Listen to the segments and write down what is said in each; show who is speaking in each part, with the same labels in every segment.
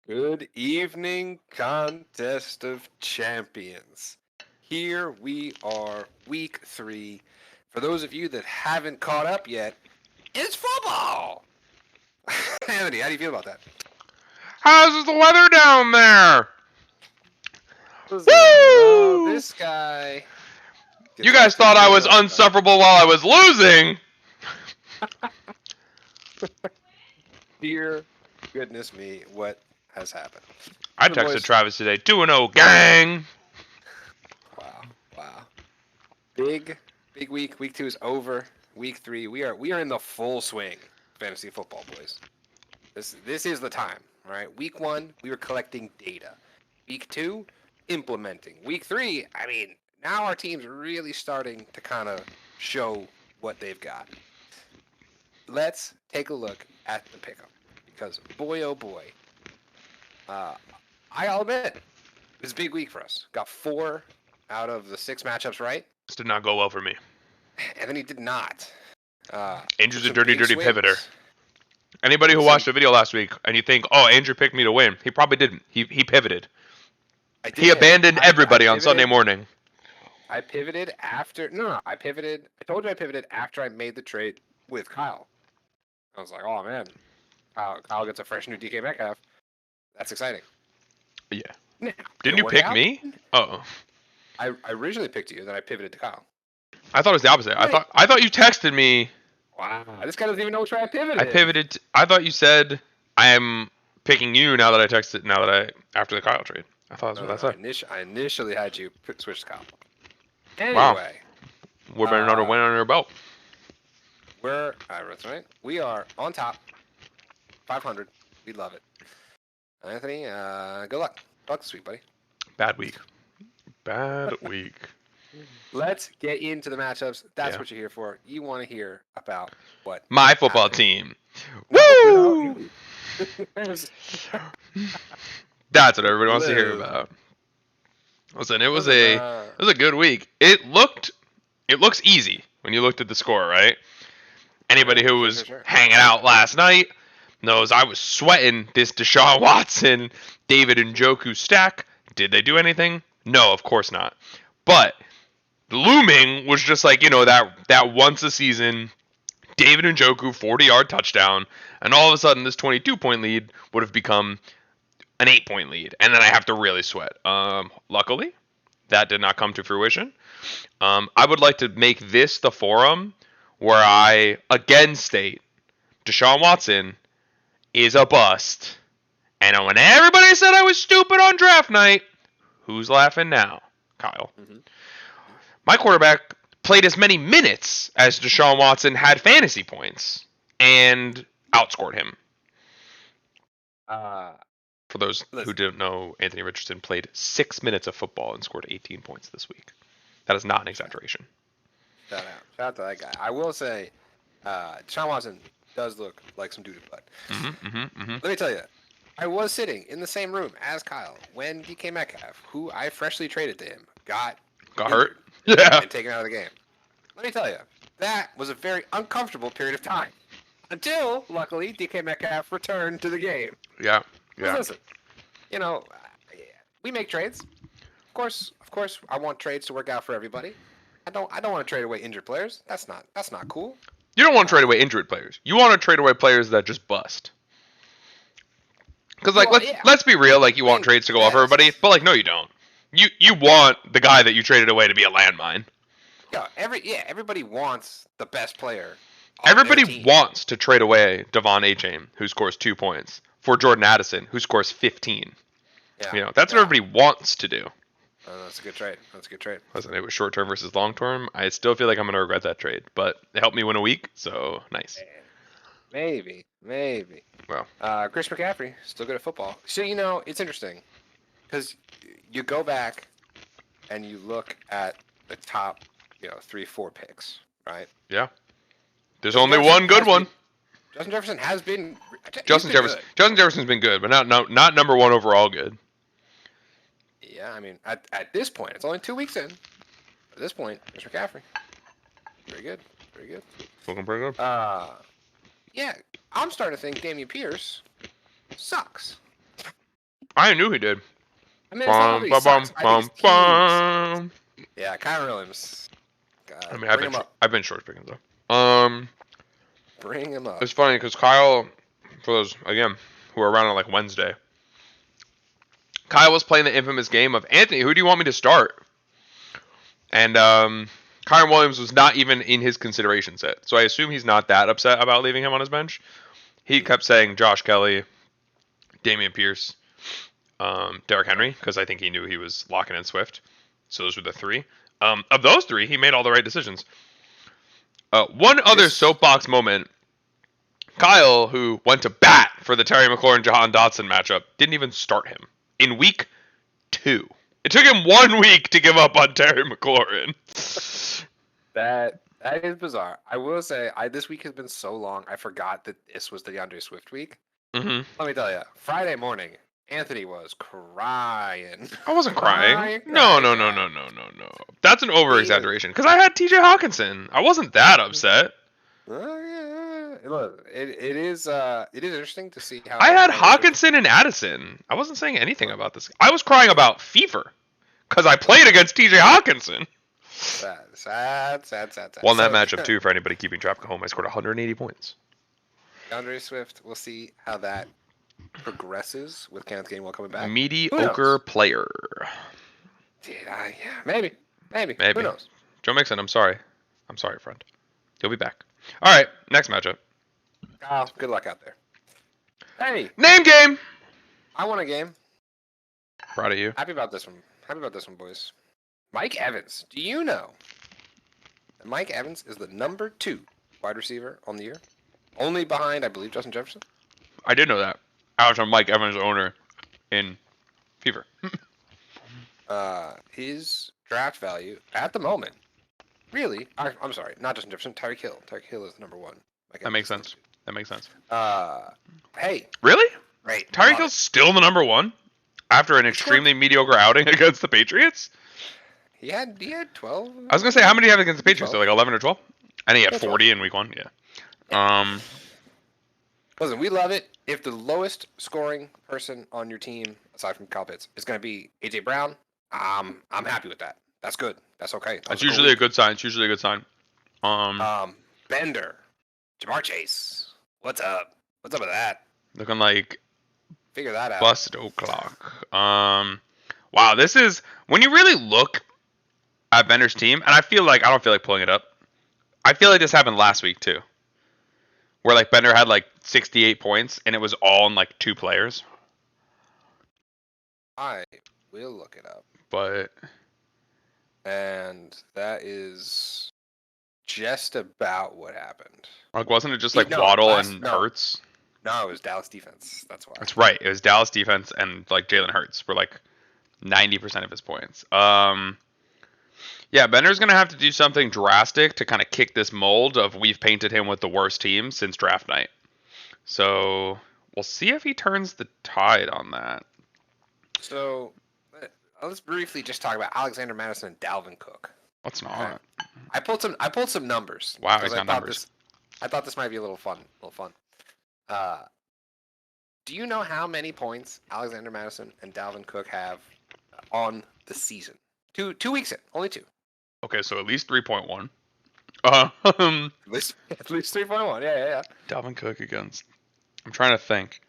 Speaker 1: Good evening, Contest of Champions. Here we are, week 3. For those of you that haven't caught up yet, it's football! Anthony, how do you feel about that?
Speaker 2: How's the weather down there?
Speaker 1: Oh,
Speaker 2: Woo!
Speaker 1: this guy
Speaker 2: You
Speaker 1: gets
Speaker 2: guys
Speaker 1: off to
Speaker 2: thought I
Speaker 1: good
Speaker 2: was
Speaker 1: of a start.
Speaker 2: unsufferable while I was losing.
Speaker 1: Dear goodness me, what has happened?
Speaker 2: I
Speaker 1: The
Speaker 2: texted
Speaker 1: boys.
Speaker 2: Travis today, 2-0 gang.
Speaker 1: Wow. Big week. Week 2 is over. Week 3, we are in the full swing. Fantasy football, boys. This is the time, right? Week 1, we were collecting data. Week 2, implementing. Week 3, I mean, now our team's really starting to kind of show what they've got. Let's take a look at the pickup because boy, oh boy, I'll admit it was a big week for us. Got 4 out of the 6 matchups right.
Speaker 2: This did not go well for me.
Speaker 1: And then he did not.
Speaker 2: Andrew's a
Speaker 1: Some
Speaker 2: dirty,
Speaker 1: big
Speaker 2: dirty
Speaker 1: swings.
Speaker 2: pivoter. Anybody who watched the video last week and you think, oh, Andrew picked me to win, he probably didn't. He pivoted.
Speaker 1: I did.
Speaker 2: He abandoned everybody on Sunday morning.
Speaker 1: I pivoted after. No, I pivoted. I told you I pivoted after I made the trade with Kyle. I was like, oh man, Kyle gets a fresh new DK Metcalf. That's exciting.
Speaker 2: Yeah.
Speaker 1: Now,
Speaker 2: Didn't you pick me? Oh.
Speaker 1: I originally picked you, then I pivoted to Kyle.
Speaker 2: I thought it was the opposite.
Speaker 1: Right.
Speaker 2: I thought you texted me.
Speaker 1: Wow, this guy doesn't even know which way I pivoted.
Speaker 2: I pivoted. I thought you said I am picking you now that I texted. After the Kyle trade. I thought that's what I said.
Speaker 1: I initially had you switch to Kyle. Anyway,
Speaker 2: wow. We're better another win on your belt.
Speaker 1: That's right. We are on top. 500. We love it. Anthony, good luck. Good luck this week, buddy.
Speaker 2: Bad week. Bad week.
Speaker 1: Let's get into the matchups. That's what you're here for. You want to hear about what
Speaker 2: my football team. Woo! That's what everybody wants to hear about. Listen, it was a good week. It looks easy when you looked at the score, right? Anybody who was hanging out last night knows I was sweating this Deshaun Watson, David Njoku stack. Did they do anything? No, of course not. But looming was just like, that once a season David Njoku 40-yard touchdown, and all of a sudden this 22-point lead would have become an 8-point lead, and then I have to really sweat. Luckily, that did not come to fruition. I would like to make this the forum where I again state Deshaun Watson is a bust. And when everybody said I was stupid on draft night, who's laughing now? Kyle. Mm-hmm. My quarterback played as many minutes as Deshaun Watson had fantasy points and outscored him. For those who didn't know, Anthony Richardson played 6 minutes of football and scored 18 points this week. That is not an exaggeration.
Speaker 1: Shout out to that guy. I will say, Deshaun Watson does look like some doo-doo butt. Let me tell you, I was sitting in the same room as Kyle when DK Metcalf, who I freshly traded to him, got
Speaker 2: hurt. Yeah.
Speaker 1: And taken out of the game. Let me tell you, that was a very uncomfortable period of time. Until, luckily, DK Metcalf returned to the game.
Speaker 2: Yeah.
Speaker 1: Listen, we make trades. Of course, I want trades to work out for everybody. I don't want to trade away injured players. That's not cool.
Speaker 2: You don't want to trade away injured players. You want to trade away players that just bust. Because let's be real, you want trades to go off everybody, but no, you don't. You want the guy that you traded away to be a landmine.
Speaker 1: Yeah, everybody wants the best player.
Speaker 2: Everybody wants to trade away Devon Achane, who scores 2 points, for Jordan Addison, who scores 15. Yeah, that's what everybody wants to do.
Speaker 1: That's a good trade.
Speaker 2: Listen, it was short term versus long term. I still feel like I'm going to regret that trade, but it helped me win a week, so nice.
Speaker 1: Maybe.
Speaker 2: Well,
Speaker 1: Chris McCaffrey, still good at football. So, it's interesting because you go back and you look at the top, 3-4 picks, right?
Speaker 2: Yeah. There's only one good one.
Speaker 1: Justin Jefferson has been.
Speaker 2: Justin Jefferson's been good, but not number one overall good.
Speaker 1: Yeah, I mean, at this point, it's only 2 weeks in. At this point, Chris McCaffrey, very good.
Speaker 2: Looking pretty good.
Speaker 1: Yeah, I'm starting to think Dameon Pierce sucks.
Speaker 2: I knew he did.
Speaker 1: I mean, it's not that he sucks. I think his teams. Yeah, Kyron Williams.
Speaker 2: I mean,
Speaker 1: bring him up.
Speaker 2: I've been short picking though.
Speaker 1: Bring him up.
Speaker 2: It's funny because Kyle, for those again who are around on like Wednesday, Kyle was playing the infamous game of Anthony. Who do you want me to start? And Kyron Williams was not even in his consideration set, so I assume he's not that upset about leaving him on his bench. He kept saying Josh Kelly, Damian Pierce, Derrick Henry, because I think he knew he was locking in Swift. So those were the three. Of those three, he made all the right decisions. One other soapbox moment. Kyle, who went to bat for the Terry McLaurin Jahan Dotson matchup, didn't even start him in week 2. It took him 1 week to give up on Terry McLaurin.
Speaker 1: That is bizarre. I will say, this week has been so long. I forgot that this was the DeAndre Swift week.
Speaker 2: Mm-hmm.
Speaker 1: Let me tell you, Friday morning, Anthony was crying.
Speaker 2: I wasn't crying. No. That's an over-exaggeration. Because I had TJ Hawkinson. I wasn't that upset.
Speaker 1: Look, it is interesting to see how
Speaker 2: I had Hawkinson and Addison. I wasn't saying anything about this. I was crying about fever because I played against TJ Hawkinson.
Speaker 1: Sad.
Speaker 2: Won that matchup too. For anybody keeping track at home, I scored 180 points.
Speaker 1: DeAndre Swift. We'll see how that progresses with Kenneth Gainwell coming back.
Speaker 2: Mediocre player.
Speaker 1: Did I? Yeah, maybe. Who knows?
Speaker 2: Joe Mixon. I'm sorry, friend. He'll be back. All right, next matchup.
Speaker 1: Kyle, good luck out there. Hey,
Speaker 2: name game.
Speaker 1: I won a game.
Speaker 2: Proud of you.
Speaker 1: Happy about this one, boys. Mike Evans. Do you know that Mike Evans is the number 2 wide receiver on the year? Only behind, I believe, Justin Jefferson.
Speaker 2: I did know that. I was a Mike Evans owner in Fever.
Speaker 1: His draft value at the moment, really, I'm sorry, not Justin Jefferson, Tyreek Hill. Tyreek Hill is the number 1.
Speaker 2: That makes sense.
Speaker 1: Hey.
Speaker 2: Really?
Speaker 1: Right.
Speaker 2: Tyreek Hill's still the number 1 after an extremely mediocre outing against the Patriots?
Speaker 1: He had 12.
Speaker 2: I was going to say, how many do you have against the Patriots? Like 11 or 12? And he had 40 in week 1, yeah.
Speaker 1: Listen, we love it. If the lowest scoring person on your team, aside from Kyle Pitts, is going to be A.J. Brown, I'm happy with that. That's good. That's okay.
Speaker 2: That's usually a good sign.
Speaker 1: Bender, Jamar Chase. What's up? What's up with that?
Speaker 2: Looking like
Speaker 1: figure that out.
Speaker 2: Bust o'clock. Wow, this is when you really look at Bender's team, and I don't feel like pulling it up. I feel like this happened last week too, where like Bender had like 68 points, and it was all in like 2 players.
Speaker 1: I will look it up. And that is just about what happened.
Speaker 2: Like, wasn't it just like Waddle and Hurts?
Speaker 1: No, it was Dallas defense. That's why.
Speaker 2: That's right. It was Dallas defense and like Jalen Hurts were like 90% of his points. Yeah, Bender's going to have to do something drastic to kind of kick this mold of we've painted him with the worst team since draft night. So we'll see if he turns the tide on that.
Speaker 1: So let's briefly just talk about Alexander Madison and Dalvin Cook.
Speaker 2: Let's not.
Speaker 1: I pulled some numbers.
Speaker 2: Wow, he's got numbers.
Speaker 1: I thought this might be a little fun. Do you know how many points Alexander Madison and Dalvin Cook have on the season? 2 weeks in, only 2.
Speaker 2: Okay, so at least 3.1.
Speaker 1: At least 3.1. Yeah.
Speaker 2: Dalvin Cook against. I'm trying to think.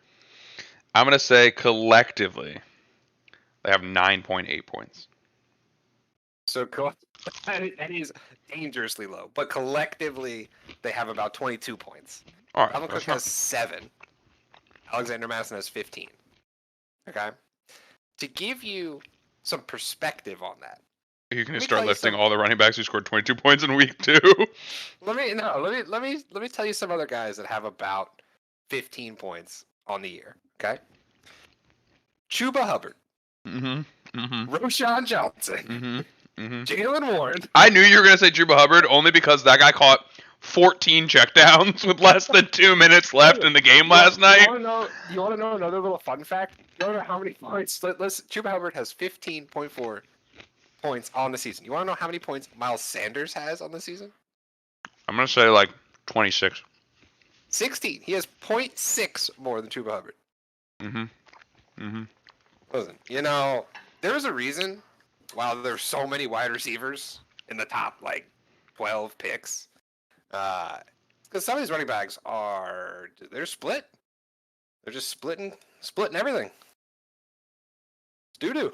Speaker 2: I'm gonna say collectively, they have 9.8 points.
Speaker 1: So that is dangerously low, but collectively they have about 22 points.
Speaker 2: All right.
Speaker 1: Dalvin Cook has 7. Alexander Madison has 15. Okay. To give you some perspective on that.
Speaker 2: You can start listing all the running backs who scored 22 points in week 2.
Speaker 1: Let me tell you some other guys that have about 15 points on the year. Okay. Chuba Hubbard. Roshan Johnson. Jalen Warren.
Speaker 2: I knew you were gonna say Chuba Hubbard only because that guy caught 14 checkdowns with less than 2 minutes left in the game last night.
Speaker 1: You want to know another little fun fact? You want to know how many points? Chuba Hubbard has 15.4 points on the season. You want to know how many points Miles Sanders has on the season?
Speaker 2: I'm gonna say like 26.
Speaker 1: 16. He has 0.6 more than Chuba Hubbard. Listen, there's a reason why there's so many wide receivers in the top, 12 picks. Because some of these running backs they're split. They're just splitting everything. It's doo-doo.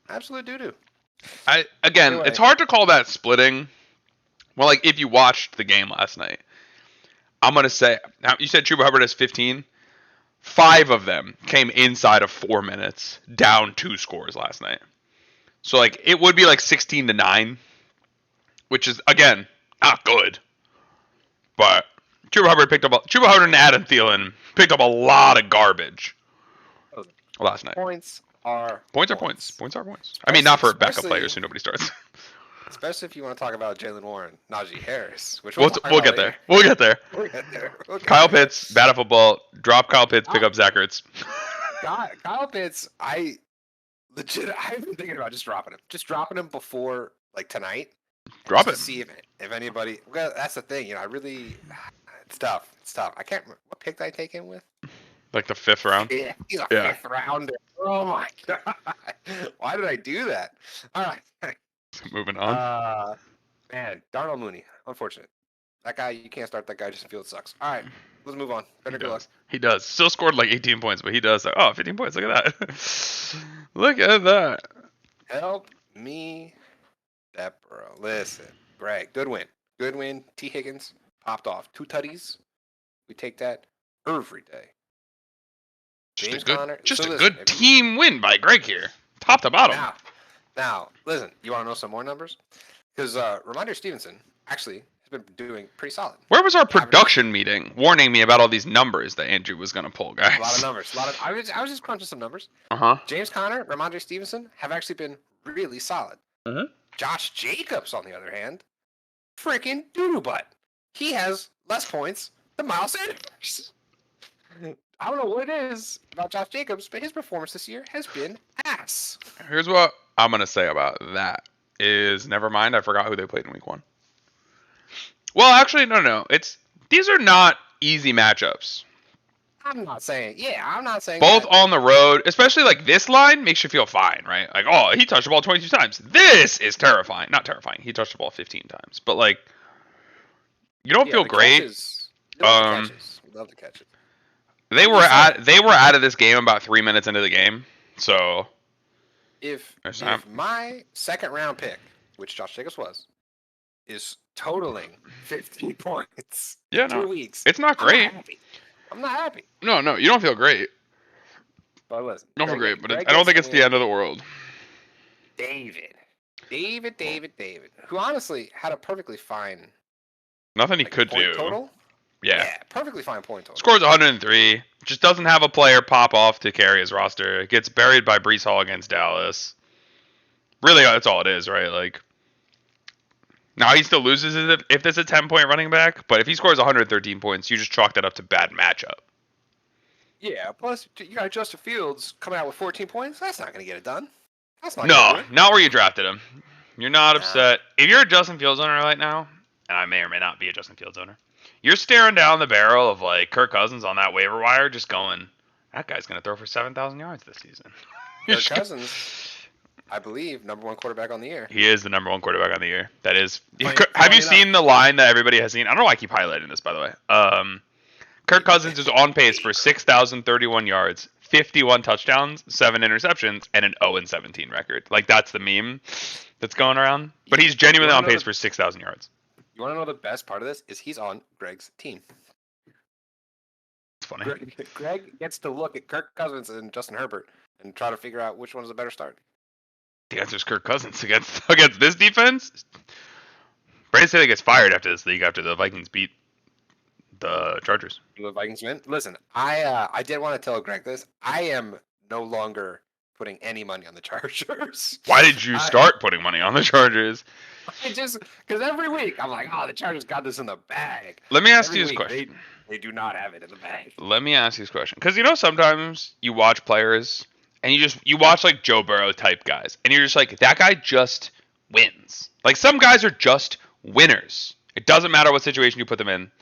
Speaker 1: Absolute doo-doo.
Speaker 2: Anyway. It's hard to call that splitting. Well, if you watched the game last night, I'm going to say, now you said Chuba Hubbard has 15. 5 of them came inside of 4 minutes, down 2 scores last night. So, it would be 16-9, which is, again, not good. But Chuba Hubbard and Adam Thielen picked up a lot of garbage last night.
Speaker 1: Points are
Speaker 2: points. Points are points. I mean, not for backup players who nobody starts.
Speaker 1: Especially if you want to talk about Jalen Warren, Najee Harris, which
Speaker 2: we'll get there. We'll get there. Kyle Pitts, bad at football. Drop Kyle Pitts, pick up Zach Ertz.
Speaker 1: Kyle Pitts, I've been thinking about just dropping him before tonight.
Speaker 2: Drop it.
Speaker 1: See if anybody. Well, that's the thing. It's tough. I can't remember what pick did I take him with.
Speaker 2: The 5th round.
Speaker 1: Yeah, he's a 5th rounder. Oh my god! Why did I do that? All right.
Speaker 2: Moving on.
Speaker 1: Man, Darnell Mooney. Unfortunate. That guy, you can't start that guy. Justin Fields sucks. All right, let's move on.
Speaker 2: He does. Still scored 18 points, but he does. 15 points. Look at that. Look at that.
Speaker 1: Help me, that bro. Listen, Greg. Good win. T. Higgins popped off 2 tutties. We take that every day.
Speaker 2: Just a good team win by Greg here, top to bottom.
Speaker 1: Now, listen, you want to know some more numbers? Because Ramondre Stevenson actually has been doing pretty solid.
Speaker 2: Where was our production meeting warning me about all these numbers that Andrew was going to pull, guys?
Speaker 1: A lot of numbers. I was just crunching some numbers. James Conner, Ramondre Stevenson have actually been really solid. Josh Jacobs, on the other hand, freaking doo-doo butt. He has less points than Miles Sanders. I don't know what it is about Josh Jacobs, but his performance this year has been ass.
Speaker 2: Here's what I'm going to say about that is, never mind, I forgot who they played in week 1. Well, actually, no. These are not easy matchups.
Speaker 1: I'm not saying
Speaker 2: both that. On the road, especially this line makes you feel fine, right? He touched the ball 22 times. This is terrifying. Not terrifying. He touched the ball 15 times. But you don't feel great.
Speaker 1: We love the catches.
Speaker 2: They were out of this game about 3 minutes into the game. So
Speaker 1: if my second round pick, which Josh Jacobs was, is totaling 15 points in 2 weeks,
Speaker 2: it's not great.
Speaker 1: I'm not happy.
Speaker 2: No, you don't feel great.
Speaker 1: But listen,
Speaker 2: you don't feel great, but I don't think it's the end of the world.
Speaker 1: David, who honestly had a perfectly fine.
Speaker 2: Nothing he could do.
Speaker 1: Total? Yeah, perfectly fine point total.
Speaker 2: Scores 103. Just doesn't have a player pop off to carry his roster. Gets buried by Breece Hall against Dallas. Really, that's all it is, right? Now he still loses if there's a 10-point running back, but if he scores 113 points, you just chalk that up to bad matchup.
Speaker 1: Yeah, plus you got Justin Fields coming out with 14 points. That's not going to get it done. That's not.
Speaker 2: Not where you drafted him. You're not upset. If you're a Justin Fields owner right now, and I may or may not be a Justin Fields owner, you're staring down the barrel of Kirk Cousins on that waiver wire, just going, that guy's going to throw for 7,000 yards this season.
Speaker 1: Kirk Cousins, I believe, number 1 quarterback on the year.
Speaker 2: He is the number 1 quarterback on the year. That is. Have you seen the line that everybody has seen? I don't know why I keep highlighting this, by the way. Kirk Cousins is on pace for 6,031 yards, 51 touchdowns, 7 interceptions, and an 0-17 record. That's the meme that's going around. But he's genuinely on pace for 6,000 yards.
Speaker 1: You want to know the best part of this? Is he's on Greg's team.
Speaker 2: It's funny.
Speaker 1: Greg gets to look at Kirk Cousins and Justin Herbert and try to figure out which one is a better start.
Speaker 2: The answer is Kirk Cousins against this defense. Brandon Staley gets fired after this league after the Vikings beat the Chargers.
Speaker 1: The Vikings win. Listen, I did want to tell Greg this. I am no longer putting any money on the Chargers.
Speaker 2: Why did you start putting money on the Chargers?
Speaker 1: Because every week I'm like, the Chargers got this in the bag.
Speaker 2: Let me ask you this question.
Speaker 1: They do not have it in the bag.
Speaker 2: Let me ask you this question. Because sometimes you watch players and you watch Joe Burrow type guys, and you're just that guy just wins. Some guys are just winners. It doesn't matter what situation you put them in.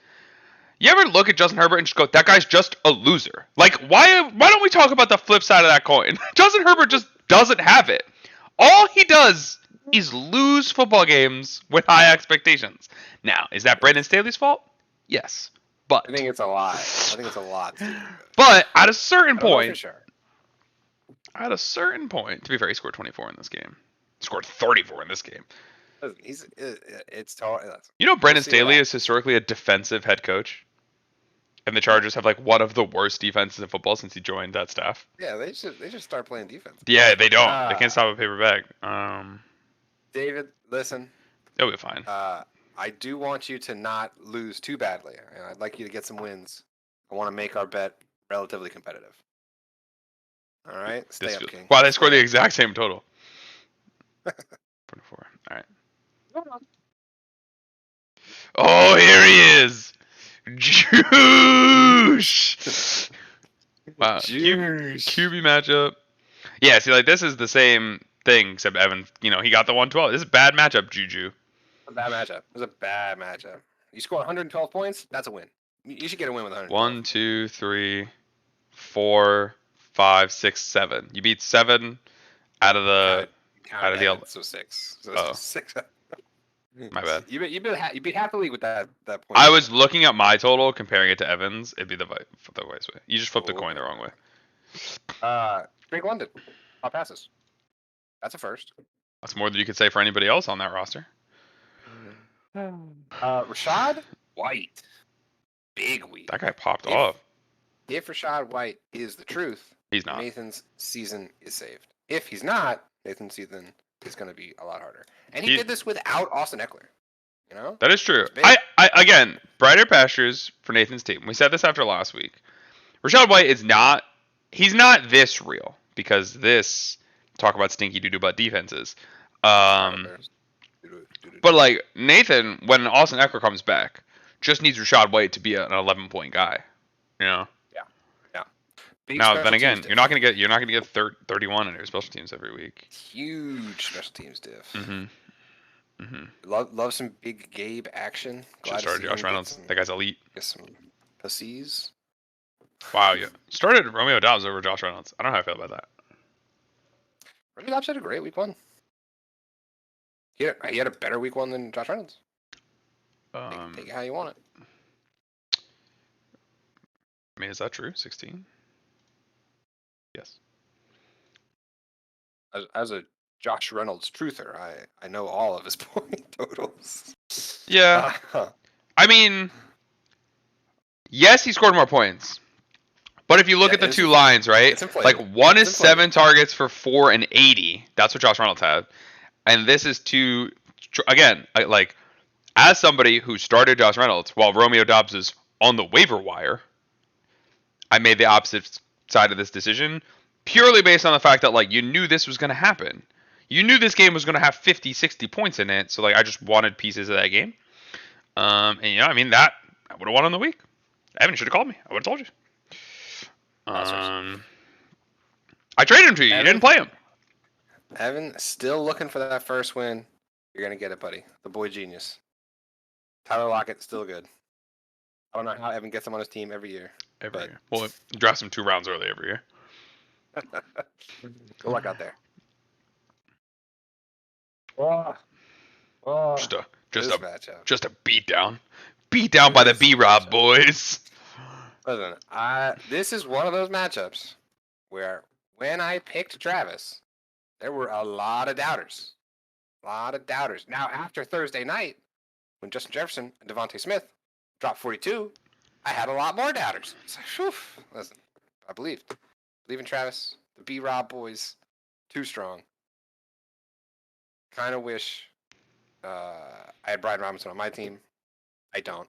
Speaker 2: You ever look at Justin Herbert and just go, that guy's just a loser? Like, why don't we talk about the flip side of that coin? Justin Herbert just doesn't have it. All he does is lose football games with high expectations. Now, is that Brandon Staley's fault? Yes. But
Speaker 1: I think it's a lot.
Speaker 2: But at a certain
Speaker 1: I don't know for
Speaker 2: point,
Speaker 1: sure.
Speaker 2: To be fair, he scored 24 in this game. He scored 34 in this game.
Speaker 1: It's tall.
Speaker 2: You know, Brandon Staley is historically a defensive head coach, and the Chargers have like one of the worst defenses in football since he joined that staff.
Speaker 1: Yeah, they should start playing defense.
Speaker 2: Yeah, they don't. They can't stop a paper bag.
Speaker 1: David, listen.
Speaker 2: It'll be fine.
Speaker 1: I do want you to not lose too badly. I'd like you to get some wins. I want to make our bet relatively competitive. All right, stay up, King.
Speaker 2: Wow, they scored the exact same total. 24. All right. Oh, here he is. Juice. Wow. QB matchup. Yeah, see, like, this is the same thing, except Evan, he got the 112. This is a bad matchup, Juju.
Speaker 1: A bad matchup. It was a bad matchup. You score 112 points, that's a win. You should get a win with 112.
Speaker 2: 1, 2, 3, 4, 5, 6, 7. You beat 7 out of the...
Speaker 1: So 6. So 6.
Speaker 2: My bad.
Speaker 1: You beat half the league with that point.
Speaker 2: I was looking at my total, comparing it to Evan's. It'd be the vice way. You just flipped the coin the wrong way.
Speaker 1: Drake London. Top passes. That's a first.
Speaker 2: That's more than you could say for anybody else on that roster.
Speaker 1: Rachaad White. Big week.
Speaker 2: That guy popped off.
Speaker 1: If Rachaad White is the truth,
Speaker 2: he's not.
Speaker 1: Nathan's season is saved. If he's not, Nathan's season is going to be a lot harder. And he did this without Austin Eckler.
Speaker 2: That is true. Again, brighter pastures for Nathan's team. We said this after last week. Rachaad White is not. He's not this real because this talk about stinky doo-doo butt defenses. But like Nathan, when Austin Eckler comes back, just needs Rachaad White to be an 11-point guy. Yeah. Now then again, you're not gonna get 31 in your special teams every week.
Speaker 1: Huge special teams diff.
Speaker 2: Mm-hmm.
Speaker 1: Love some big Gabe action.
Speaker 2: Should start Josh Reynolds. That guy's elite.
Speaker 1: Get some pussies.
Speaker 2: Wow, yeah. Started Romeo Doubs over Josh Reynolds. I don't know how I feel about that.
Speaker 1: Romeo Doubs had a great week 1. He had a better week 1 than Josh Reynolds. Take it how you want it.
Speaker 2: I mean, is that true? 16? Yes.
Speaker 1: As a Josh Reynolds truther, I know all of his point totals.
Speaker 2: Yeah. I mean, yes, he scored more points. But if you look at the two lines, right? Like one is 7 targets for 480. That's what Josh Reynolds had. And this is 2. Again, like as somebody who started Josh Reynolds while Romeo Doubs is on the waiver wire, I made the opposite side of this decision purely based on the fact that like you knew this was going to happen. You knew this game was going to have 50, 60 points in it, so like I just wanted pieces of that game. And I mean that I would have won on the week. Evan should have called me. I would have told you. I traded him to you. You didn't play him.
Speaker 1: Evan, still looking for that first win. You're going to get it, buddy. The boy genius. Tyler Lockett, still good. I don't know how Evan gets him on his team every year.
Speaker 2: Every year. Well, he drafts him 2 rounds early every year.
Speaker 1: Good luck out there.
Speaker 2: Just a beat down. Beat down by the B-Rob boys.
Speaker 1: Listen, this is one of those matchups where when I picked Travis, there were a lot of doubters. Now, after Thursday night, when Justin Jefferson and Devontae Smith dropped 42, I had a lot more doubters. So, whew, listen, I believe in Travis. The B-Rob boys, too strong. Kind of wish I had Brian Robinson on my team. I don't.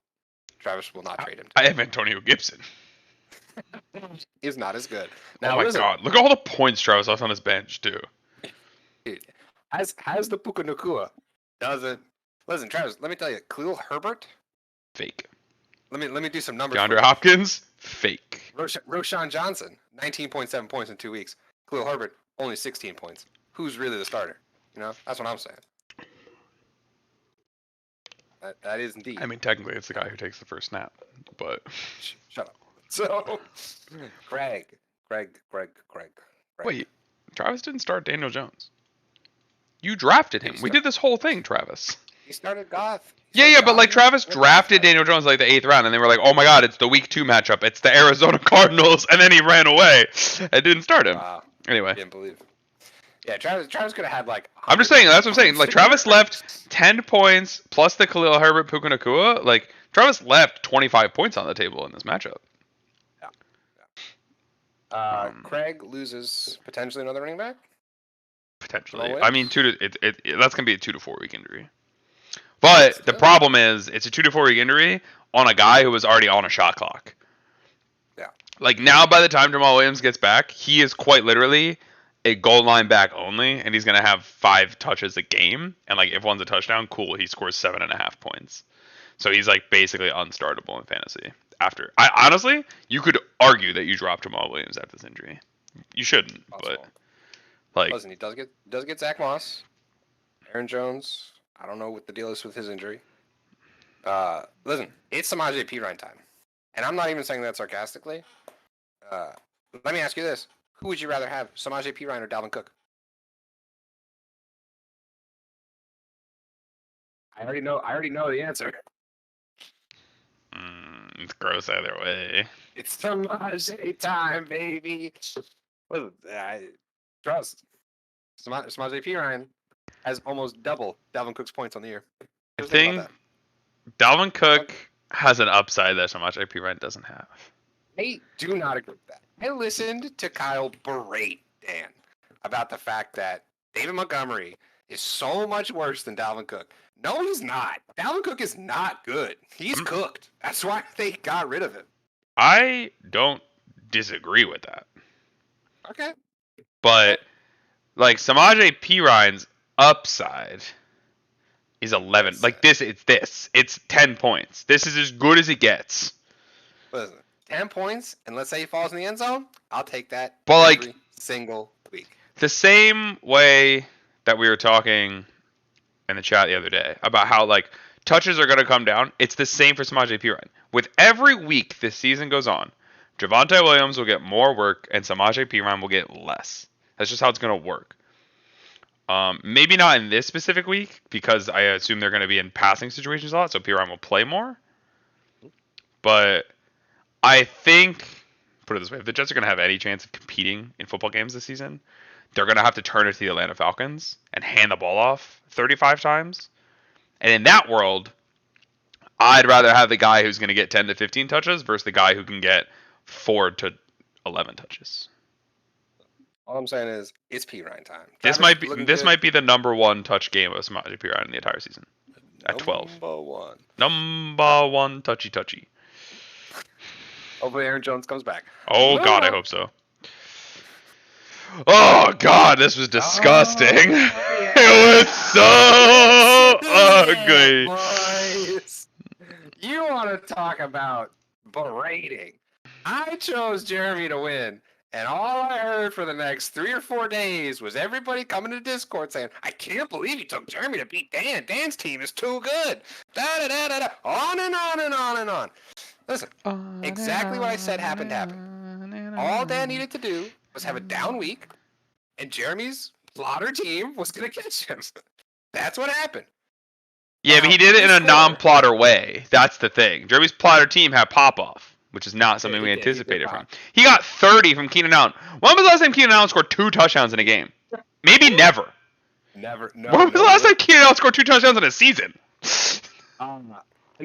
Speaker 1: Travis will not trade him.
Speaker 2: I have Antonio Gibson.
Speaker 1: He's not as good.
Speaker 2: Now, oh my God. Look at all the points Travis left on his bench, too.
Speaker 1: Dude, has the Puka Nakua. Doesn't. Listen, Travis, let me tell you. Khalil Herbert.
Speaker 2: Fake.
Speaker 1: Let me do some numbers.
Speaker 2: DeAndre Hopkins. Fake.
Speaker 1: Roshan Johnson. 19.7 points in 2 weeks. Khalil Herbert. Only 16 points. Who's really the starter? That's what I'm saying. That is indeed.
Speaker 2: I mean, technically, it's the guy who takes the first snap, but
Speaker 1: Shut up. So, Craig.
Speaker 2: wait, Travis didn't start Daniel Jones. You drafted him. We did this whole thing, Travis.
Speaker 1: He started Goff.
Speaker 2: Yeah, but like Travis drafted Daniel Jones like the 8th round, and they were like, "Oh my God, it's the Week 2 matchup. It's the Arizona Cardinals," and then he ran away. I didn't start him.
Speaker 1: Wow.
Speaker 2: Anyway.
Speaker 1: Didn't believe. Yeah, Travis could have had like.
Speaker 2: I'm just saying. That's what I'm saying. Like Travis left 10 points plus the Khalil Herbert Puka Nacua. Like Travis left 25 points on the table in this matchup.
Speaker 1: Yeah. Craig loses potentially another running back.
Speaker 2: Potentially. I mean, that's gonna be a 2 to 4 week injury. But the problem is, it's a 2 to 4 week injury on a guy who was already on a shot clock.
Speaker 1: Yeah.
Speaker 2: Like now, by the time Jamal Williams gets back, he is quite literally a goal line back only, and he's gonna have 5 touches a game. And like, if one's a touchdown, cool, he scores 7.5 points. So he's like basically unstartable in fantasy. Honestly, you could argue that you dropped Jamal Williams after this injury. You shouldn't, but like,
Speaker 1: listen, he does get Zach Moss, Aaron Jones. I don't know what the deal is with his injury. Listen, it's Samaje Perine time, and I'm not even saying that sarcastically. Let me ask you this: who would you rather have, Samaje Perine or Dalvin Cook? I already know the answer.
Speaker 2: It's gross either way.
Speaker 1: It's Samaje time, baby. Listen, trust. Samaje Perine has almost double Dalvin Cook's points on the year.
Speaker 2: I think Dalvin Cook has an upside that Samaje Perine doesn't have.
Speaker 1: I do not agree with that. I listened to Kyle berate Dan about the fact that David Montgomery is so much worse than Dalvin Cook. No, he's not. Dalvin Cook is not good. He's cooked. That's why they got rid of him.
Speaker 2: I don't disagree with that.
Speaker 1: Okay.
Speaker 2: But like Samaje Perine's upside is 11. Like it's 10 points. This is as good as it gets.
Speaker 1: Listen, 10 points, and let's say he falls in the end zone, I'll take that
Speaker 2: every
Speaker 1: single week.
Speaker 2: The same way that we were talking in the chat the other day about how like touches are going to come down. It's the same for Samaje Perine. With every week this season goes on, Javonte Williams will get more work and Samaje Perine will get less. That's just how it's going to work. Maybe not in this specific week because I assume they're going to be in passing situations a lot, so Perine will play more. But I think, put it this way, if the Jets are going to have any chance of competing in football games this season, they're going to have to turn it to the Atlanta Falcons and hand the ball off 35 times. And in that world, I'd rather have the guy who's going to get 10 to 15 touches versus the guy who can get 4 to 11 touches.
Speaker 1: All I'm saying is it's Perine time.
Speaker 2: This might be the number 1 touch game of Samaje Perine in the entire season at 12. Number 1 touchy.
Speaker 1: Hopefully Aaron Jones comes back.
Speaker 2: Oh God, I hope so. Oh God, this was disgusting. It was so ugly.
Speaker 1: Boys. You want to talk about berating? I chose Jeremy to win, and all I heard for the next 3 or 4 days was everybody coming to Discord saying, "I can't believe you took Jeremy to beat Dan. Dan's team is too good." Da da da da da. On and on and on and on. Listen, exactly what I said happened. All Dan needed to do was have a down week, and Jeremy's plotter team was going to catch him. That's what happened.
Speaker 2: Yeah, but he did it in a non-plotter way. That's the thing. Jeremy's plotter team had pop-off, which is not something we anticipated from him. He got 30 from Keenan Allen. When was the last time Keenan Allen scored 2 touchdowns in a game? Maybe never.
Speaker 1: Never. No,
Speaker 2: when was the last time Keenan Allen scored 2 touchdowns in a season?
Speaker 1: And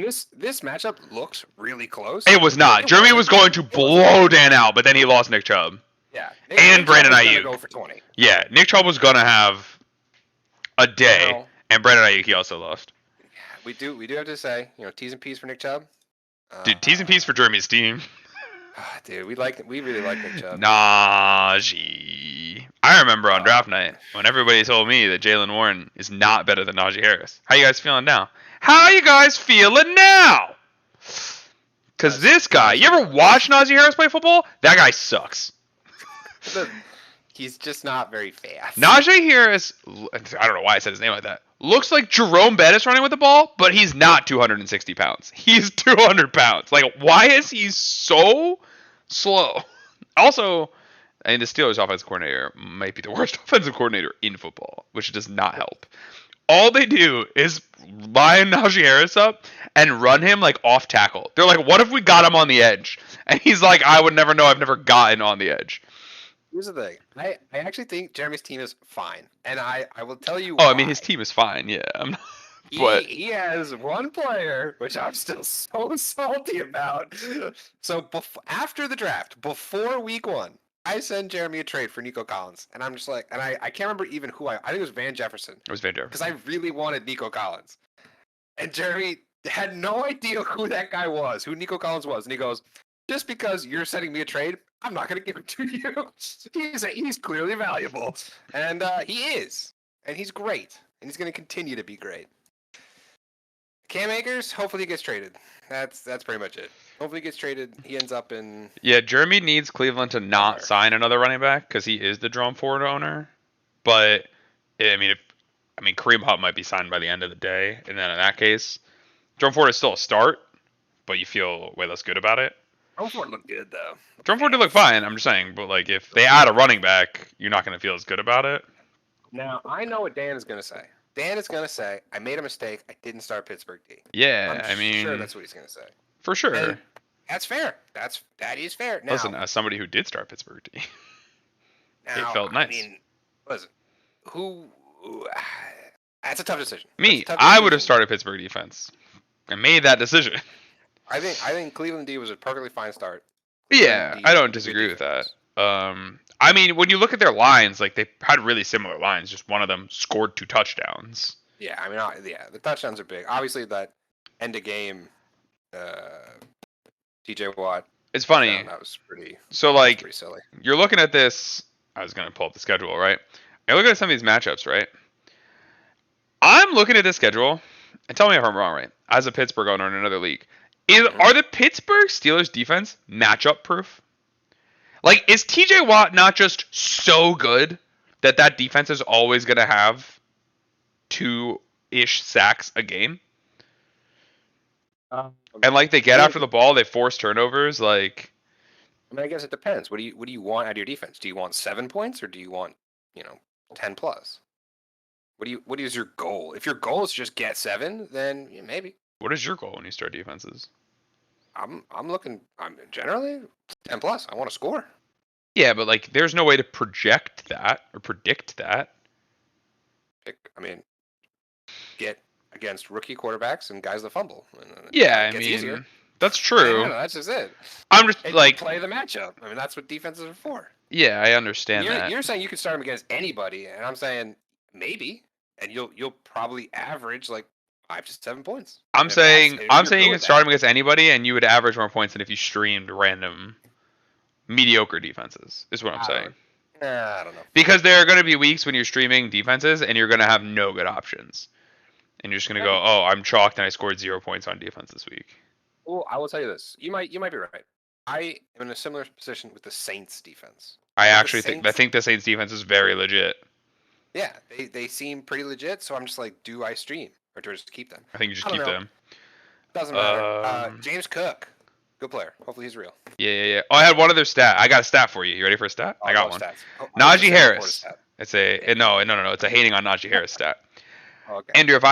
Speaker 1: this matchup looks really close.
Speaker 2: It was not. Jeremy was going to blow Dan out, but then he lost Nick Chubb.
Speaker 1: Yeah.
Speaker 2: And Brandon Ayuk.
Speaker 1: Go for 20.
Speaker 2: Yeah, Nick Chubb was going to have a day, and Brandon Ayuk, he also lost.
Speaker 1: We do have to say, T's and P's for Nick Chubb.
Speaker 2: Dude, T's and P's for Jeremy's team.
Speaker 1: Dude, we really like Nick Chubb.
Speaker 2: Najee. I remember on draft night when everybody told me that Jaylen Warren is not better than Najee Harris. How you guys feeling now? Because this guy, you ever watch Najee Harris play football? That guy sucks.
Speaker 1: He's just not very fast.
Speaker 2: Najee Harris, I don't know why I said his name like that, looks like Jerome Bettis running with the ball, but he's not 260 pounds. He's 200 pounds. Like, why is he so slow? Also, I mean, the Steelers offensive coordinator might be the worst offensive coordinator in football, which does not help. All they do is line Najee Harris up and run him like off tackle. They're like, what if we got him on the edge? And he's like, I would never know. I've never gotten on the edge.
Speaker 1: Here's the thing. I actually think Jeremy's team is fine. And I will tell you
Speaker 2: Oh,
Speaker 1: why.
Speaker 2: I mean, his team is fine. Yeah. I'm not,
Speaker 1: he has one player, which I'm still so salty about. So after the draft, before week 1, I send Jeremy a trade for Nico Collins. And I'm just like, and I can't remember even who I think it was Van Jefferson.
Speaker 2: It was Van Jefferson.
Speaker 1: Because I really wanted Nico Collins. And Jeremy had no idea who that guy was, who Nico Collins was. And he goes, just because you're sending me a trade, I'm not going to give it to you. He's clearly valuable. And he is. And he's great. And he's going to continue to be great. Cam Akers, hopefully he gets traded. That's pretty much it. Hopefully he gets traded. He ends up in...
Speaker 2: Yeah, Jeremy needs Cleveland to not sign another running back because he is the Jerome Ford owner. But, I mean, Kareem Hunt might be signed by the end of the day. And then in that case, Jerome Ford is still a start, but you feel way less good about it.
Speaker 1: Jerome Ford looked good, though.
Speaker 2: Jerome Ford did look fine, I'm just saying. But, like, if they add a running back, you're not going to feel as good about it.
Speaker 1: Now, I know what Dan is going to say. Dan is going to say, I made a mistake. I didn't start Pittsburgh D.
Speaker 2: Yeah,
Speaker 1: I'm sure that's what he's going to say.
Speaker 2: For sure.
Speaker 1: And that's fair. That is fair. Now,
Speaker 2: listen, as somebody who did start Pittsburgh D, it felt nice.
Speaker 1: I mean, listen, that's a tough decision.
Speaker 2: I would have started Pittsburgh defense. I made that decision.
Speaker 1: I think Cleveland D was a perfectly fine start.
Speaker 2: Yeah, I don't disagree with that. I mean, when you look at their lines, like they had really similar lines. Just one of them scored 2 touchdowns.
Speaker 1: Yeah, I mean, the touchdowns are big. Obviously, that end of game, T.J. Watt.
Speaker 2: It's funny.
Speaker 1: That was pretty.
Speaker 2: So like,
Speaker 1: pretty silly.
Speaker 2: You're looking at this. I was gonna pull up the schedule, right? You're looking at some of these matchups, right? I'm looking at this schedule, and tell me if I'm wrong, right? As a Pittsburgh owner in another league, are the Pittsburgh Steelers defense matchup proof? Like, is T.J. Watt not just so good that defense is always going to have 2-ish sacks a game? And, like, they get after the ball, they force turnovers, like...
Speaker 1: I mean, I guess it depends. What do you want out of your defense? Do you want 7 points, or do you want, 10 plus? What is your goal? If your goal is to just get 7, then maybe.
Speaker 2: What is your goal when you start defenses?
Speaker 1: I'm generally 10 plus. I want to score.
Speaker 2: Yeah, but like, there's no way to project that or predict that.
Speaker 1: Get against rookie quarterbacks and guys that fumble.
Speaker 2: Yeah, I mean, easier. That's true.
Speaker 1: Yeah, that's just it.
Speaker 2: I'm just like
Speaker 1: play the matchup. I mean, that's what defenses are for.
Speaker 2: Yeah, I understand that.
Speaker 1: You're saying you can start them against anybody, and I'm saying maybe, and you'll probably average like 5 to 7 points.
Speaker 2: I'm saying you can start them against anybody, and you would average more points than if you streamed random mediocre defenses. Is what I'm saying.
Speaker 1: I don't know.
Speaker 2: Because there are going to be weeks when you're streaming defenses, and you're going to have no good options, and you're just going to go, "Oh, I'm chalked, and I scored 0 points on defense this week."
Speaker 1: Well, I will tell you this: you might be right. I am in a similar position with the Saints defense.
Speaker 2: I think the Saints defense is very legit.
Speaker 1: Yeah, they seem pretty legit. So I'm just like, do I stream or do I just keep them?
Speaker 2: I think you just keep them.
Speaker 1: Doesn't matter. James Cook, good player. Hopefully he's real.
Speaker 2: Yeah. Oh, I had one other stat. I got a stat for you. You ready for a stat? I got one. Najee Harris. It's no. It's a hating on Najee Harris stat.
Speaker 1: Okay.
Speaker 2: Andrew, if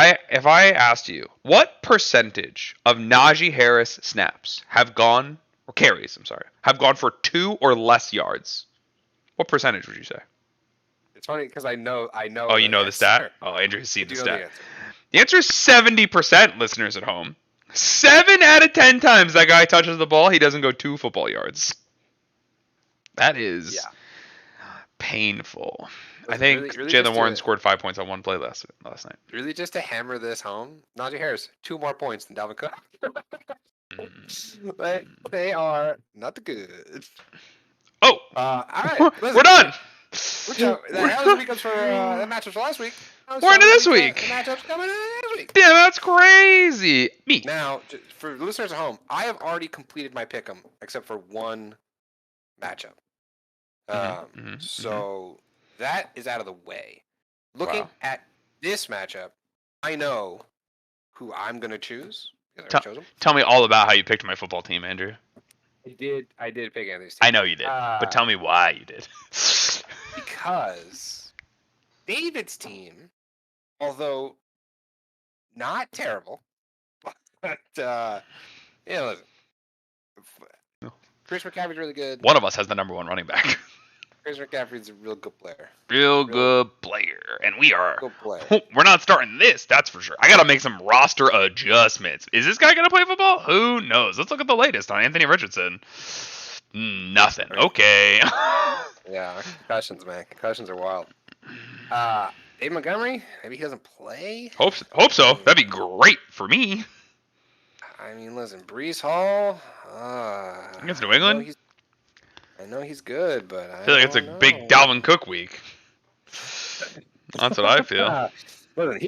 Speaker 2: I asked you what percentage of Najee Harris snaps have gone for 2 or less yards, what percentage would you say?
Speaker 1: It's funny because I know.
Speaker 2: Oh, you know the stat? Oh, Andrew has seen the stat. The answer is 70%, listeners at home. 7 out of 10 times that guy touches the ball, he doesn't go 2 football yards. That is painful. I think really Jalen Warren scored 5 points on one play last night.
Speaker 1: Really, just to hammer this home, Najee Harris 2 more points than Dalvin Cook. They are not good.
Speaker 2: Oh,
Speaker 1: all right,
Speaker 2: we're done.
Speaker 1: That was because for that matchup for last week.
Speaker 2: We're into this week.
Speaker 1: Matchups coming in this week.
Speaker 2: Yeah, that's crazy.
Speaker 1: Now, for the listeners at home, I have already completed my pick'em except for one matchup. So that is out of the way. Looking at this matchup, I know who I'm gonna choose.
Speaker 2: Tell me all about how you picked my football team, Andrew.
Speaker 1: I did pick Anthony's team.
Speaker 2: I know you did, but tell me why you did.
Speaker 1: Because David's team, although not terrible, but listen, Chris McCaffrey's really good.
Speaker 2: One of us has the number 1 running back.
Speaker 1: Chris McCaffrey's a real good player.
Speaker 2: Real good player. And we are. We're not starting this, that's for sure. I got to make some roster adjustments. Is this guy going to play football? Who knows? Let's look at the latest on Anthony Richardson. Nothing. Okay.
Speaker 1: Yeah, concussions, man. Concussions are wild. Dave Montgomery, maybe he doesn't play.
Speaker 2: Hope so. That'd be great for me.
Speaker 1: I mean, listen, Breece Hall.
Speaker 2: Against New England?
Speaker 1: I know he's good, but
Speaker 2: I feel like it's a big Dalvin Cook week. That's what I feel.
Speaker 1: Listen,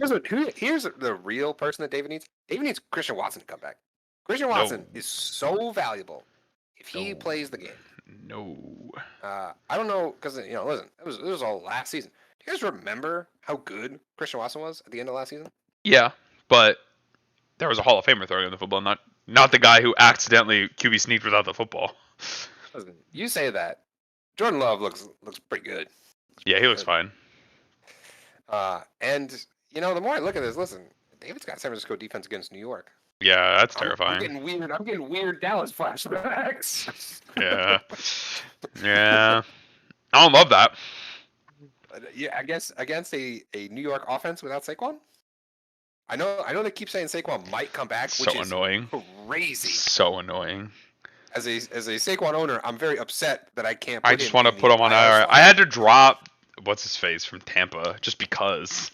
Speaker 1: here's the real person that David needs. David needs Christian Watson to come back. Christian Watson is so valuable if he plays the game.
Speaker 2: No.
Speaker 1: I don't know, because, listen, it was all last season. Do you guys remember how good Christian Watson was at the end of last season?
Speaker 2: Yeah, but there was a Hall of Famer throwing the football, not the guy who accidentally QB sneaked without the football.
Speaker 1: Listen, you say that. Jordan Love looks pretty good.
Speaker 2: Yeah, he looks fine.
Speaker 1: And, the more I look at this, listen, David's got San Francisco defense against New York.
Speaker 2: Yeah, that's terrifying.
Speaker 1: I'm getting weird Dallas flashbacks.
Speaker 2: Yeah. Yeah. I don't love that.
Speaker 1: Yeah, I guess against a New York offense without Saquon. I know they keep saying Saquon might come back, which is
Speaker 2: annoying.
Speaker 1: Crazy.
Speaker 2: So annoying.
Speaker 1: As a Saquon owner, I'm very upset that I can't.
Speaker 2: I just want to put him on IR. I had to drop what's his face from Tampa just because.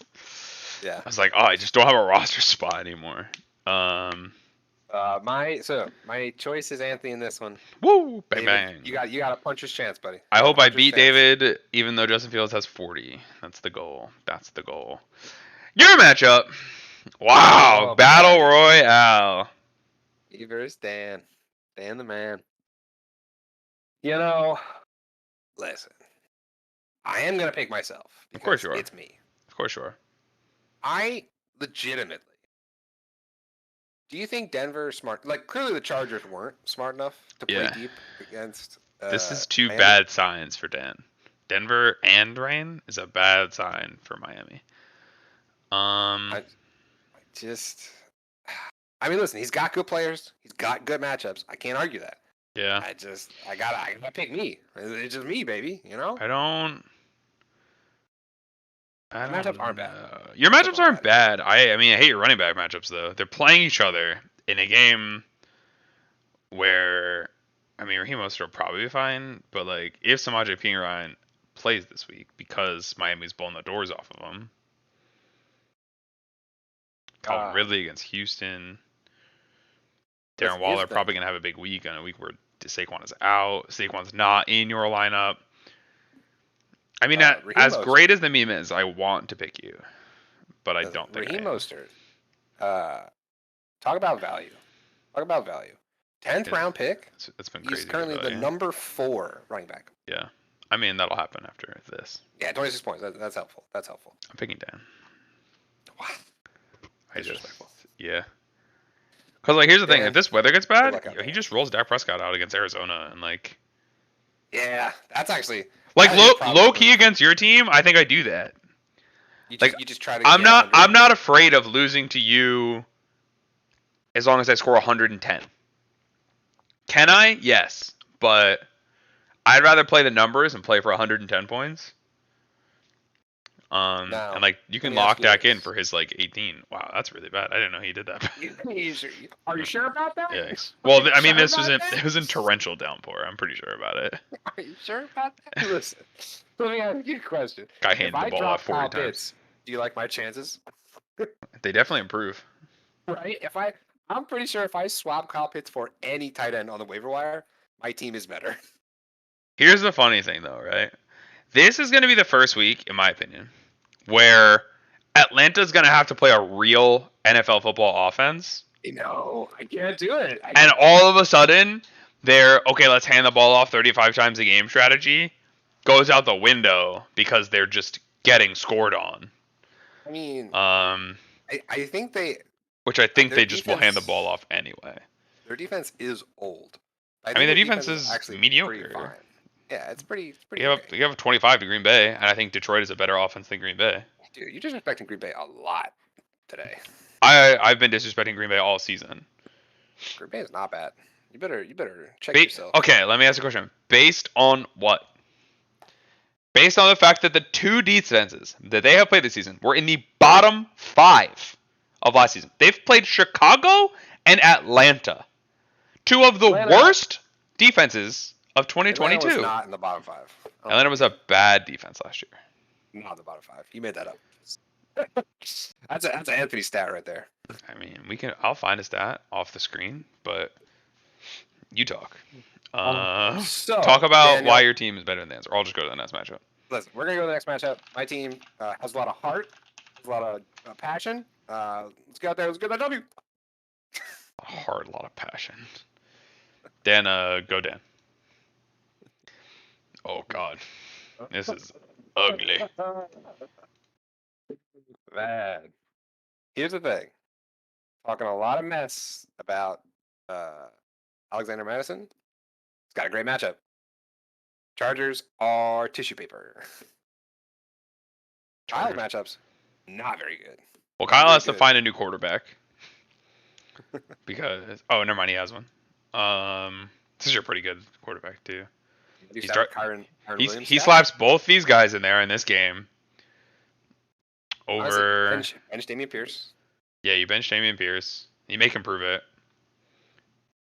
Speaker 1: Yeah.
Speaker 2: I was like, I just don't have a roster spot anymore.
Speaker 1: My choice is Anthony in this one.
Speaker 2: Woo! Bang
Speaker 1: David,
Speaker 2: bang.
Speaker 1: You got a puncher's chance, buddy.
Speaker 2: I hope I beat David, even though Justin Fields has 40. That's the goal. Your matchup. Wow, Battle Royale.
Speaker 1: Me versus Dan. Dan the man. Listen. I am gonna pick myself.
Speaker 2: Of course you are.
Speaker 1: It's me.
Speaker 2: Of course you are.
Speaker 1: I legitimately. Do you think Denver is smart? Like, clearly the Chargers weren't smart enough to play deep against.
Speaker 2: This is two
Speaker 1: Miami.
Speaker 2: bad signs for Dan. Denver and rain is a bad sign for Miami.
Speaker 1: I mean, listen, he's got good players. He's got good matchups. I can't argue that.
Speaker 2: Yeah.
Speaker 1: I gotta pick me. It's just me, baby. Matchups aren't bad.
Speaker 2: Your matchups aren't bad. I mean, I hate your running back matchups though. They're playing each other in a game where, I mean, Raheem Mostert will probably be fine, but like if Samaje Perine plays this week because Miami's blowing the doors off of him. Calvin Ridley against Houston. Darren Waller probably gonna have a big week on a week where Saquon is out. Saquon's not in your lineup. I mean, as great as the meme is, I want to pick you, but I don't think
Speaker 1: Raheem Mostert. Talk about value. 10th round pick.
Speaker 2: It's been crazy.
Speaker 1: He's currently the number 4 running back.
Speaker 2: Yeah, I mean that'll happen after this.
Speaker 1: Yeah, 26 points. That's helpful.
Speaker 2: I'm picking Dan.
Speaker 1: Wow.
Speaker 2: Yeah. Because like here's the thing: if this weather gets bad, he just rolls Dak Prescott out against Arizona and like.
Speaker 1: Yeah, that's actually.
Speaker 2: Like low key against your team, I think I do that.
Speaker 1: You just try to.
Speaker 2: I'm not afraid of losing to you. As long as I score 110. Can I? Yes, but I'd rather play the numbers and play for 110 points. And like you can lock Dak in for his like 18. Wow, that's really bad. I didn't know he did that.
Speaker 1: Are you sure about that?
Speaker 2: Yeah. Well, I mean, it was in torrential downpour. I'm pretty sure about it.
Speaker 1: Are you sure about that? Listen, let me ask you a question.
Speaker 2: Guy handed the ball off 40 times.
Speaker 1: Do you like my chances?
Speaker 2: They definitely improve.
Speaker 1: Right? I'm pretty sure if I swap Kyle Pitts for any tight end on the waiver wire, my team is better.
Speaker 2: Here's the funny thing, though, right? This is going to be the first week, in my opinion, where Atlanta's going to have to play a real NFL football offense.
Speaker 1: No, I can't do it.
Speaker 2: And all of a sudden, okay, let's hand the ball off 35 times a game strategy goes out the window because they're just getting scored on.
Speaker 1: I mean, I think they.
Speaker 2: Which I think they just will hand the
Speaker 1: defense-
Speaker 2: ball off anyway.
Speaker 1: Their defense is old.
Speaker 2: I mean,
Speaker 1: think
Speaker 2: their defense is
Speaker 1: actually pretty
Speaker 2: mediocre.
Speaker 1: fine. Yeah, it's pretty
Speaker 2: You have,
Speaker 1: great.
Speaker 2: you have a 25 to Green Bay, and I think Detroit is a better offense than Green Bay.
Speaker 1: Dude, you're disrespecting Green Bay a lot today.
Speaker 2: I've been disrespecting Green Bay all season.
Speaker 1: Green Bay is not bad. You better check yourself.
Speaker 2: Okay, let me ask a question. Based on what? Based on the fact that the two defenses that they have played this season were in the bottom 5 of last season. They've played Chicago and Atlanta. Two of the worst defenses of 2022.
Speaker 1: Atlanta was not in the bottom 5.
Speaker 2: Atlanta was a bad defense last year.
Speaker 1: Not in the bottom 5. You made that up. that's an Anthony stat right there.
Speaker 2: I mean, I'll find a stat off the screen, but you talk. Talk about Daniel, why your team is better than theirs, or I'll just go to the next matchup.
Speaker 1: Listen, we're gonna go to the next matchup. My team has a lot of heart, has a lot of passion. Let's get out there. Let's get that W.
Speaker 2: A lot of passion. Dan, go Dan. Oh God, this is ugly.
Speaker 1: Man, here's the thing. Talking a lot of mess about Alexander Madison. He's got a great matchup. Chargers are tissue paper. Kyle matchups, not very good.
Speaker 2: Well, Kyle has to find a new quarterback. Because never mind, he has one. This is a pretty good quarterback too. He slaps both these guys in there in this game. Over
Speaker 1: bench Dameon Pierce.
Speaker 2: Yeah, you bench Dameon Pierce. You make him prove it.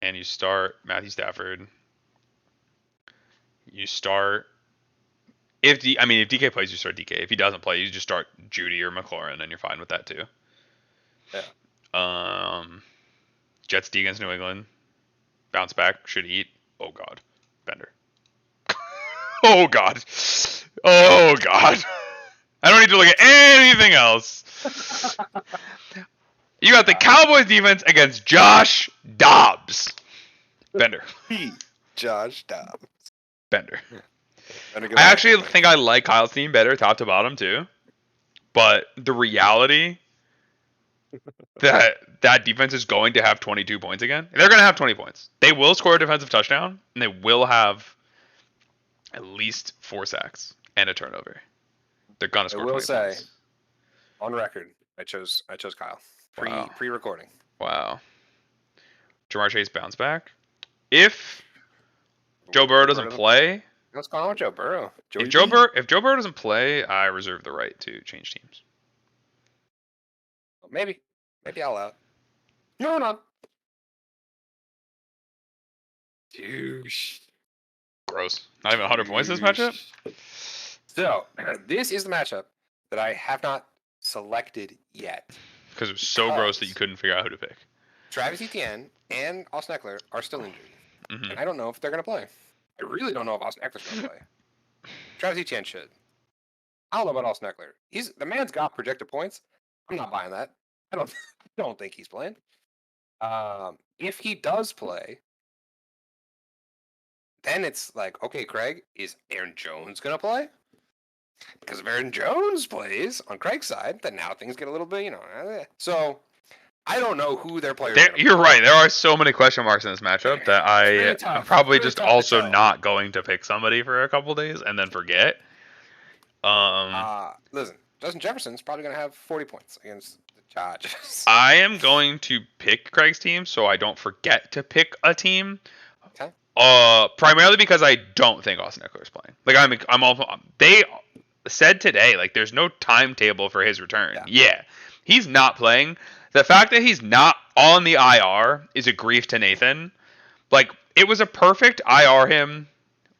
Speaker 2: And you start Matthew Stafford. You start if DK plays, you start DK. If he doesn't play, you just start Judy or McLaurin, and you're fine with that too.
Speaker 1: Yeah.
Speaker 2: Jets D against New England. Bounce back, should eat. Oh God, Bender. Oh God. Oh God. I don't need to look at anything else. You got the Cowboys defense against Josh Dobbs. Bender.
Speaker 1: Josh Dobbs.
Speaker 2: Bender. I actually think I like Kyle's team better, top to bottom too. But the reality that defense is going to have 22 points again. They're going to have 20 points. They will score a defensive touchdown, and they will have at least 4 sacks and a turnover. They're going to score 20 points.
Speaker 1: On record, I chose Kyle. Pre-recording.
Speaker 2: Wow. Jamar Chase bounce back. If Joe Burrow doesn't play,
Speaker 1: what's going on with Joe Burrow?
Speaker 2: If Joe Burrow doesn't play, I reserve the right to change teams.
Speaker 1: Maybe I'll allow it. Moving on. Douche.
Speaker 2: Gross. Not even 100 points this matchup?
Speaker 1: So, this is the matchup that I have not selected yet.
Speaker 2: Because it was so gross that you couldn't figure out who to pick.
Speaker 1: Travis Etienne and Austin Eckler are still injured.
Speaker 2: Mm-hmm.
Speaker 1: And I don't know if they're going to play. I really don't know if Austin Eckler's going to play. Travis Etienne should. I don't know about Austin Eckler. The man's got projected points. I'm not buying that. I don't think he's playing. If he does play, then it's like, okay, Craig, is Aaron Jones going to play? Because if Aaron Jones plays on Craig's side, then now things get a little bit, So, I don't know who their players are.
Speaker 2: You're right. There are so many question marks in this matchup that I'm probably just also not going to pick somebody for a couple days and then forget.
Speaker 1: Listen, Justin Jefferson's probably going to have 40 points against the Chargers.
Speaker 2: I am going to pick Craig's team so I don't forget to pick a team.
Speaker 1: Okay.
Speaker 2: Primarily because I don't think Austin Eckler is playing. Like they said today, like there's no timetable for his return. Yeah, he's not playing. The fact that he's not on the IR is a grief to Nathan. Like it was a perfect IR him,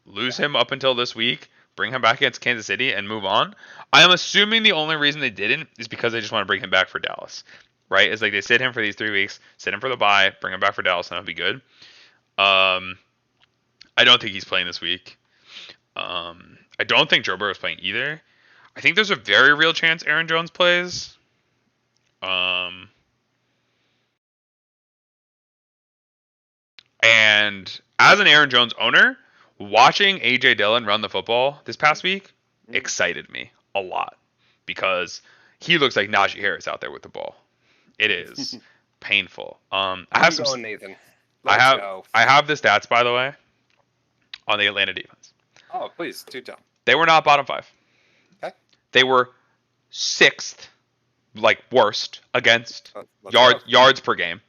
Speaker 2: lose him up until this week, bring him back against Kansas City, and move on. I am assuming the only reason they didn't is because they just want to bring him back for Dallas, right? It's like they sit him for these 3 weeks, sit him for the bye, bring him back for Dallas, and that'll be good. I don't think he's playing this week. I don't think Joe Burrow is playing either. I think there's a very real chance Aaron Jones plays. And as an Aaron Jones owner, watching A.J. Dillon run the football this past week excited me a lot because he looks like Najee Harris out there with the ball. It is painful. I
Speaker 1: Where
Speaker 2: have
Speaker 1: you
Speaker 2: some.
Speaker 1: going, Nathan?
Speaker 2: I
Speaker 1: Let's
Speaker 2: have
Speaker 1: go.
Speaker 2: I have the stats, by the way, on the Atlanta defense.
Speaker 1: Oh, please, do tell.
Speaker 2: They were not bottom 5.
Speaker 1: Okay.
Speaker 2: They were 6th, like worst against
Speaker 1: Let's go.
Speaker 2: yards per game,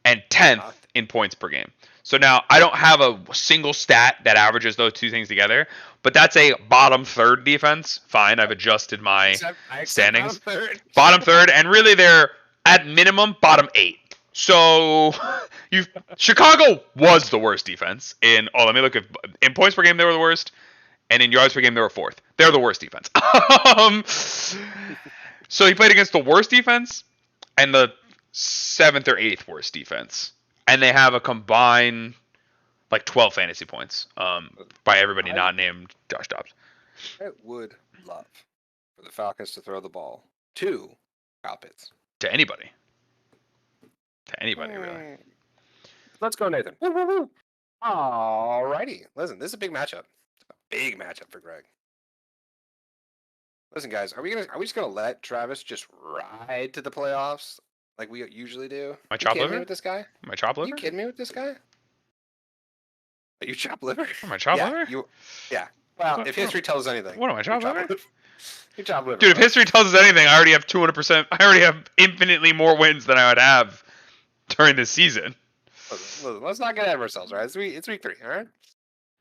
Speaker 2: and 10th in points per game. So now I don't have a single stat that averages those two things together, but that's a bottom third defense. Fine, I've adjusted my
Speaker 1: I accept
Speaker 2: standings.
Speaker 1: Bottom
Speaker 2: Bottom third, and really they're at minimum bottom 8. So Chicago was the worst defense let me look at in points per game they were the worst, and in yards per game they were 4th. They're the worst defense. So he played against the worst defense and the 7th or 8th worst defense, and they have a combined like 12 fantasy points by everybody not named Josh Dobbs.
Speaker 1: I would love for the Falcons to throw the ball to Kyle Pitts.
Speaker 2: To anybody. Really.
Speaker 1: Let's go, Nathan. Alrighty. Listen, this is a big matchup. A big matchup for Greg. Listen, guys, are we just gonna let Travis just ride to the playoffs like we usually do?
Speaker 2: My chop liver?
Speaker 1: Me with this guy?
Speaker 2: My chop liver?
Speaker 1: You kidding me with this guy? Are you chop liver?
Speaker 2: My chop liver?
Speaker 1: Yeah. Well, if history tells us anything.
Speaker 2: What am I, chop liver?
Speaker 1: You chop liver.
Speaker 2: Dude, if history tells us anything, I already have 200%. I already have infinitely more wins than I would have during this season.
Speaker 1: Listen, let's not get ahead of ourselves, right? It's week 3, all right?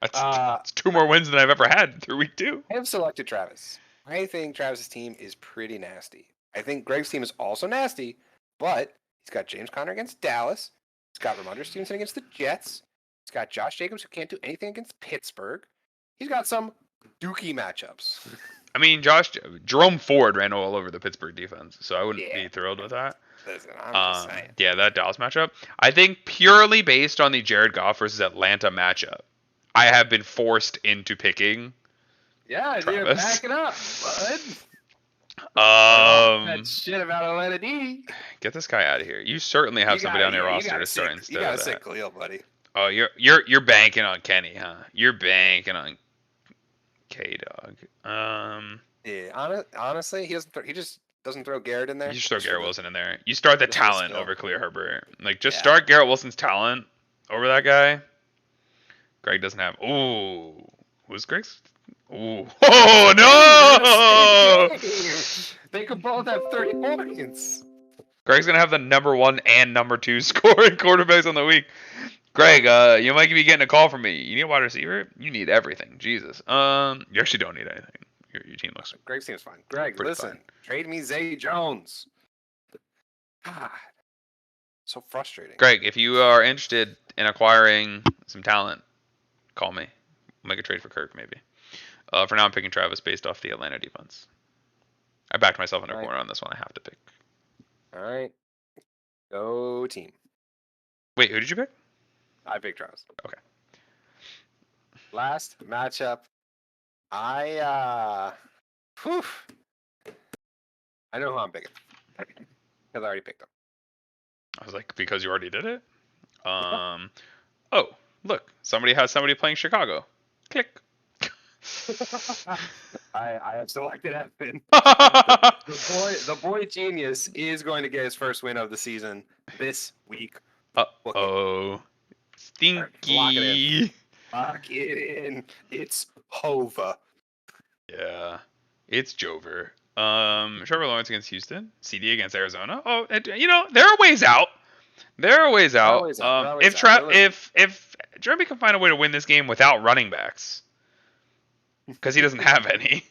Speaker 2: That's 2 more wins than I've ever had through week 2.
Speaker 1: I have selected Travis. I think Travis's team is pretty nasty. I think Greg's team is also nasty, but he's got James Conner against Dallas. He's got Ramondre Stevenson against the Jets. He's got Josh Jacobs who can't do anything against Pittsburgh. He's got some dookie matchups.
Speaker 2: I mean, Jerome Ford ran all over the Pittsburgh defense, so I wouldn't be thrilled with that.
Speaker 1: Listen, I'm just saying.
Speaker 2: Yeah, that Dallas matchup. I think purely based on the Jared Goff versus Atlanta matchup, I have been forced into picking.
Speaker 1: Yeah,
Speaker 2: Travis.
Speaker 1: dude, back it up, bud. That shit about Atlanta D.
Speaker 2: Get this guy out of here. You certainly have somebody on your roster to start instead of that.
Speaker 1: You got a sick Khalil, buddy.
Speaker 2: Oh, you're banking on Kenny, huh? You're banking on K-Dog.
Speaker 1: Yeah, honestly, he just doesn't throw Garrett in there.
Speaker 2: You just throw Garrett Wilson in there. You start the talent over Khalil Herbert. Like, just start Garrett Wilson's talent over that guy. Greg doesn't have. Ooh, who's Greg's? Ooh, oh no!
Speaker 1: They could both have 30 points.
Speaker 2: Greg's gonna have the number 1 and number 2 scoring quarterbacks on the week. Greg, you might be getting a call from me. You need a wide receiver? You need everything. Jesus. You actually don't need anything. Your team looks.
Speaker 1: Greg's team's fine. Greg, listen. Fine. Trade me Zay Jones. God, so frustrating.
Speaker 2: Greg, if you are interested in acquiring some talent, call me. We'll make a trade for Kirk, maybe. For now, I'm picking Travis based off the Atlanta defense. I backed myself in a corner on this one. I have to pick.
Speaker 1: All right. Go team.
Speaker 2: Wait, who did you pick?
Speaker 1: I picked Travis.
Speaker 2: Okay.
Speaker 1: Last matchup. I know who I'm picking. Because I already picked him.
Speaker 2: I was like, because you already did it? Oh, look. Somebody has somebody playing Chicago. Click.
Speaker 1: I have selected Evan. the boy genius is going to get his first win of the season this week.
Speaker 2: Uh-oh. Stinky.
Speaker 1: Lock it in. It's Hova.
Speaker 2: Yeah. It's Jover. Trevor Lawrence against Houston. CD against Arizona. Oh, there are ways out. If Jeremy can find a way to win this game without running backs, because he doesn't have any.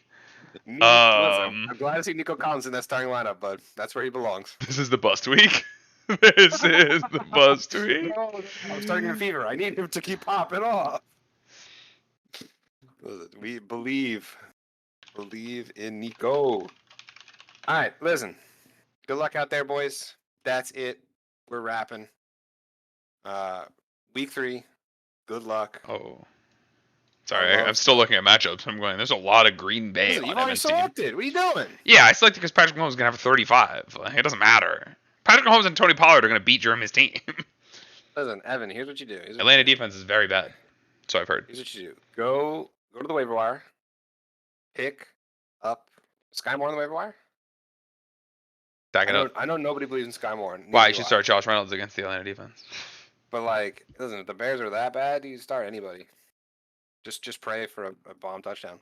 Speaker 1: I'm glad to see Nico Collins in that starting lineup, but that's where he belongs.
Speaker 2: This is the bust week. This is the bust week.
Speaker 1: No, I'm starting a fever. I need him to keep popping off. We believe in Nico. All right, listen. Good luck out there, boys. That's it. We're wrapping. Week 3. Good luck.
Speaker 2: Oh. Sorry, I'm still looking at matchups. I'm going, there's a lot of Green Bay.
Speaker 1: Listen, you've already selected. What are you doing?
Speaker 2: Yeah, I selected because Patrick Mahomes is going to have 35. It doesn't matter. Patrick Mahomes and Tony Pollard are going to beat Jeremy's team.
Speaker 1: Listen, Evan, here's what you do.
Speaker 2: Atlanta defense is very bad. So I've heard.
Speaker 1: Here's what you do. Go to the waiver wire. Pick up Sky Moore on the waiver wire.
Speaker 2: Back it up.
Speaker 1: I know nobody believes in Sky Moore.
Speaker 2: Why? You should start Josh Reynolds against the Atlanta defense.
Speaker 1: But like, listen, if the Bears are that bad, you start anybody. Just pray for a bomb touchdown.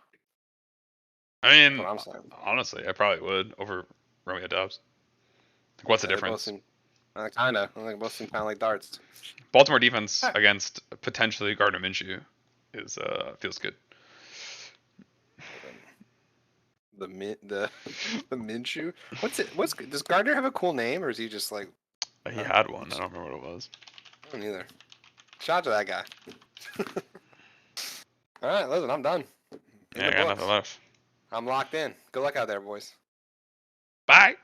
Speaker 2: I mean,
Speaker 1: That's what I'm saying.
Speaker 2: honestly, I probably would over Romeo Doubs. Like, what's the difference?
Speaker 1: Kind of. I think both seem kind of like darts.
Speaker 2: Baltimore defense against potentially Gardner Minshew is feels good.
Speaker 1: The Minshew. Does Gardner have a cool name, or is he just like?
Speaker 2: He had one. I don't remember what it was.
Speaker 1: I don't either. Shout out to that guy. All right, listen, I'm done.
Speaker 2: Yeah, I got nothing left.
Speaker 1: I'm locked in. Good luck out there, boys.
Speaker 2: Bye.